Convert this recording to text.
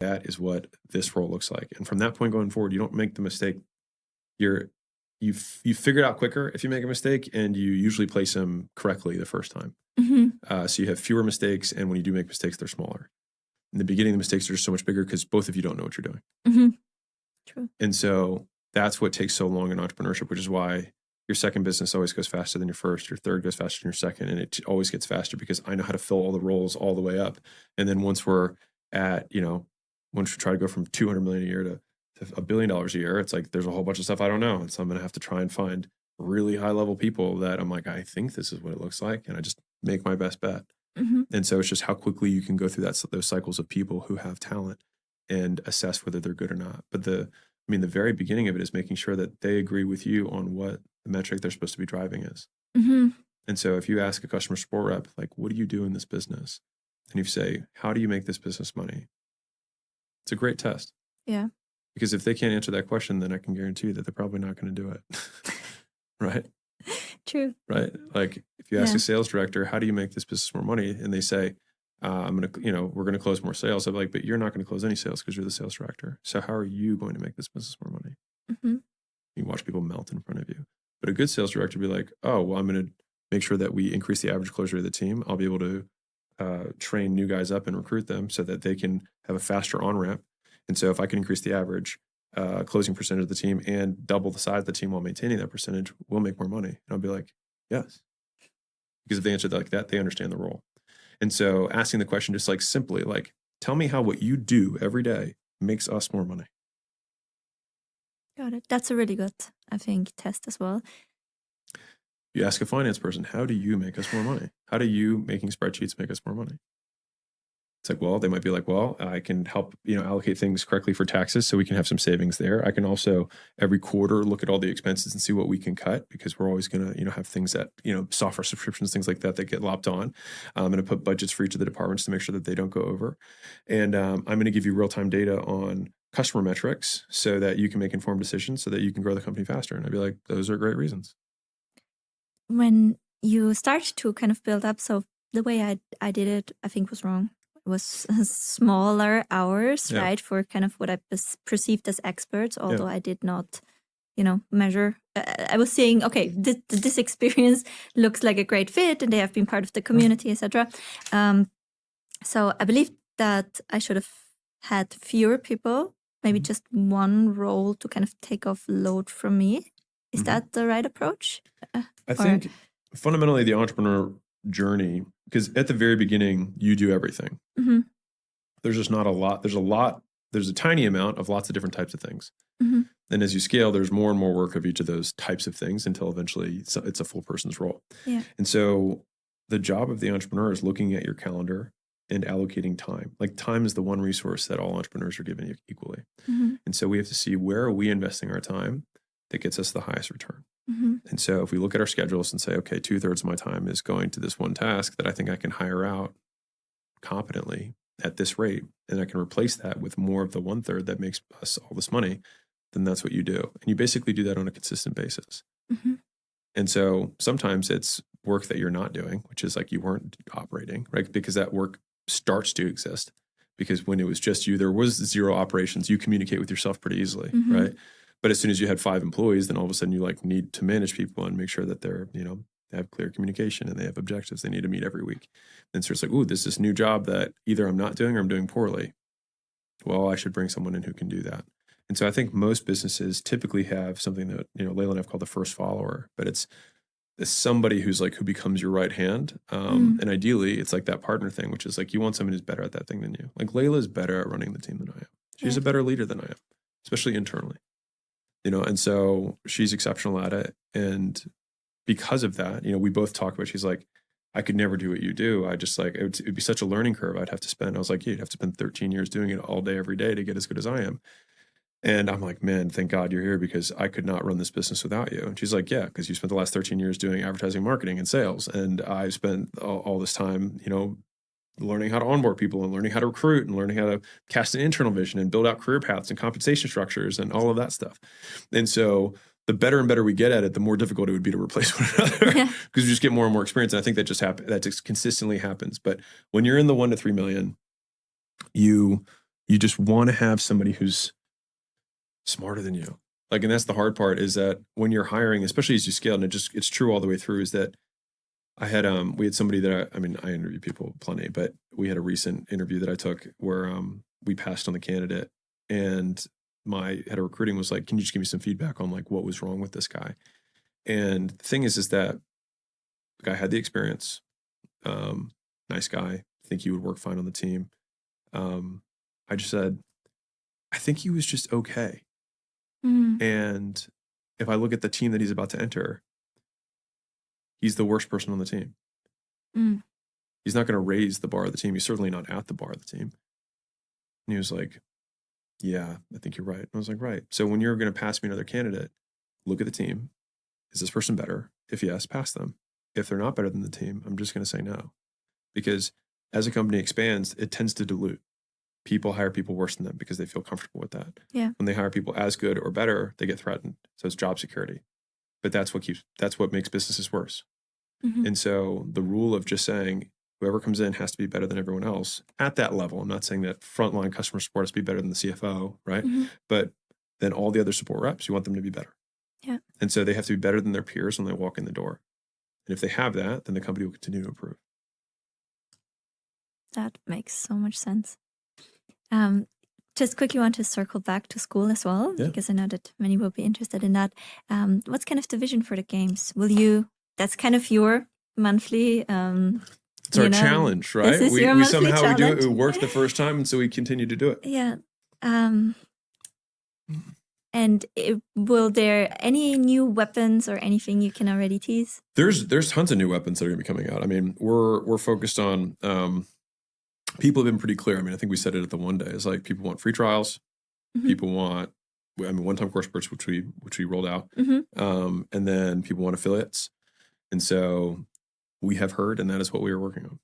that is what this role looks like. And from that point going forward, you don't make the mistake. You figure it out quicker if you make a mistake, and you usually place them correctly the first time. So you have fewer mistakes, and when you do make mistakes, they're smaller. In the beginning, the mistakes are just so much bigger because both of you don't know what you're doing. True. And so that's what takes so long in entrepreneurship, which is why your second business always goes faster than your first, your third goes faster than your second, and it always gets faster because I know how to fill all the roles all the way up. And then once we're at, once we try to go from 200 million a year to $1 billion a year, it's like there's a whole bunch of stuff I don't know. And so I'm going to have to try and find really high level people that I'm like, I think this is what it looks like. And I just make my best bet. And so it's just how quickly you can go through those cycles of people who have talent and assess whether they're good or not. But the very beginning of it is making sure that they agree with you on what the metric they're supposed to be driving is. And so if you ask a customer support rep, like, what do you do in this business? And you say, how do you make this business money? It's a great test. Yeah. Because if they can't answer that question, then I can guarantee you that they're probably not going to do it. Right? True. Right? Like if you ask a sales director, how do you make this business more money? And they say, we're going to close more sales. I'm like, but you're not going to close any sales because you're the sales director. So how are you going to make this business more money? You watch people melt in front of you. But a good sales director would be like, oh, well, I'm going to make sure that we increase the average close rate of the team. I'll be able to train new guys up and recruit them so that they can have a faster on-ramp. And so if I can increase the average closing percentage of the team and double the size of the team while maintaining that percentage, we'll make more money. And I'll be like, yes. Because if they answer like that, they understand the role. And so asking the question just like simply, like, tell me how what you do every day makes us more money. Got it. That's a really good, I think, test as well. You ask a finance person, how do you make us more money? How do you making spreadsheets make us more money? It's like, well, they might be like, well, I can help, allocate things correctly for taxes so we can have some savings there. I can also every quarter look at all the expenses and see what we can cut because we're always going to, have things that, software subscriptions, things like that get lopped on. I'm going to put budgets for each of the departments to make sure that they don't go over. And I'm going to give you real-time data on customer metrics so that you can make informed decisions so that you can grow the company faster. And I'd be like, those are great reasons. When you start to kind of build up, so the way I did it, I think was wrong. Was smaller hours, right, for kind of what I perceived as experts, although I did not, measure. I was saying, okay, this experience looks like a great fit and they have been part of the community, etc. So I believe that I should have had fewer people, maybe just one role to kind of take off load from me. Is that the right approach? I think fundamentally the entrepreneur journey, because at the very beginning, you do everything. There's just not a lot. There's a tiny amount of lots of different types of things. And as you scale, there's more and more work of each of those types of things until eventually it's a full person's role. Yeah. And so the job of the entrepreneur is looking at your calendar and allocating time. Like time is the one resource that all entrepreneurs are given equally. And so we have to see where are we investing our time that gets us the highest return. And so if we look at our schedules and say, okay, 2/3 of my time is going to this one task that I think I can hire out competently at this rate, and I can replace that with more of the 1/3 that makes us all this money, then that's what you do. And you basically do that on a consistent basis. And so sometimes it's work that you're not doing, which is like you weren't operating, right? Because that work starts to exist. Because when it was just you, there was zero operations. You communicate with yourself pretty easily, right? But as soon as you had 5 employees, then all of a sudden you like need to manage people and make sure that they're, they have clear communication and they have objectives they need to meet every week. And so it's like, ooh, there's this new job that either I'm not doing or I'm doing poorly. Well, I should bring someone in who can do that. And so I think most businesses typically have something that, Layla and I've called the first follower, but it's somebody who's like, who becomes your right hand. And ideally it's like that partner thing, which is like, you want someone who's better at that thing than you. Like Layla is better at running the team than I am. She's a better leader than I am, especially internally. And so she's exceptional at it. And because of that, we both talk about, she's like, I could never do what you do. I just like, it'd be such a learning curve. I was like, yeah, you'd have to spend 13 years doing it all day, every day to get as good as I am. And I'm like, man, thank God you're here because I could not run this business without you. And she's like, yeah, because you spent the last 13 years doing advertising, marketing, and sales. And I spent all this time, learning how to onboard people and learning how to recruit and learning how to cast an internal vision and build out career paths and compensation structures and all of that stuff. And so the better and better we get at it, the more difficult it would be to replace one another because you just get more and more experience. And I think that just consistently happens. But when you're in the 1 to 3 million, you You just want to have somebody who's smarter than you. Like, and that's the hard part, is that when you're hiring, especially as you scale, and it's true all the way through, is that we had somebody that I interview people plenty, but we had a recent interview that I took where we passed on the candidate, and my head of recruiting was like, can you just give me some feedback on like what was wrong with this guy? And the thing is that the guy had the experience, nice guy. I think he would work fine on the team. I just said, I think he was just okay. And if I look at the team that he's about to enter, he's the worst person on the team. He's not going to raise the bar of the team. He's certainly not at the bar of the team. And he was like, yeah, I think you're right. And I was like, right. So when you're going to pass me another candidate, look at the team. Is this person better? If yes, pass them. If they're not better than the team, I'm just going to say no. Because as a company expands, it tends to dilute. People hire people worse than them because they feel comfortable with that. Yeah. When they hire people as good or better, they get threatened. So it's job security. But that's what makes businesses worse. And so the rule of just saying whoever comes in has to be better than everyone else at that level. I'm not saying that frontline customer support has to be better than the CFO, right? But then all the other support reps, you want them to be better. Yeah. And so they have to be better than their peers when they walk in the door. And if they have that, then the company will continue to improve. That makes so much sense. Just quickly want to circle back to school as well, because I know that many will be interested in that. What's kind of the vision for the games? That's kind of your monthly... it's our challenge, right? This is your we monthly somehow challenge. we do it. It worked the first time, and so we continue to do it. Yeah. And will there any new weapons or anything you can already tease? There's tons of new weapons that are going to be coming out. I mean, we're focused on... people have been pretty clear. I mean, I think we said it at the one day. It's like people want free trials. People want, one-time course purchase, which we rolled out. And then people want affiliates. And so we have heard, and that is what we are working on.